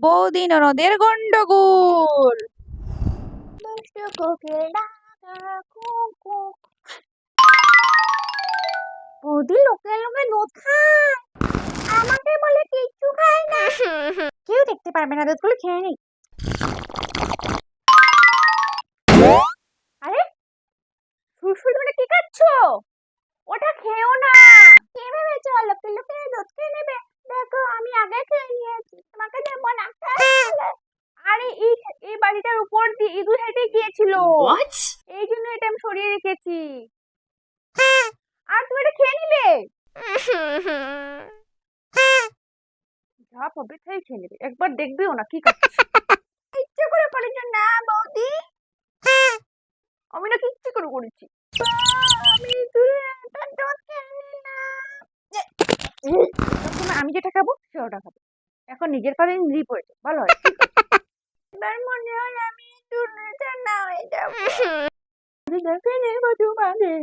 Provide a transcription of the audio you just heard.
বৌদি ননদের গন্ডগোল। বৌদি লোকে লোকে দুধ খায়, আমাকে বলে কিচ্ছু খায় না। কেউ দেখতে পারবে না, দুধগুলো খেয়ে নেই। আরে সুরসুর তুমি কি খাচ্ছো? ওটা খেও না। কে ভেবেছো লোকে লোকে দুধ খেয়ে নেবে? দেখো আমি আগে খেয়ে নিয়েছি, তোমাকে দেবো না। আরে এই বাড়িটার উপর দিয়ে ইঁদুর হেঁটে গিয়েছিল, এই জন্য এটা আমি সরিয়ে রেখেছি। আর তুমি এটা খেয়ে নিলে। যা পাবে তাই খেয়ে নেবে, একবার দেখবেও না কি খাচ্ছে। ইচ্ছে করে করেছো না বৌদি? আমি না ইচ্ছে করে করেছি। আমি যেটা খাবো সে ওটা খাবো। এখন নিজের পায়ে নিজেই পড়েছে, ভালো হয়। এবার মনে হয় আমি দুর্নীতি না হয়ে যাবো। দেখে নেবো তোমাদের।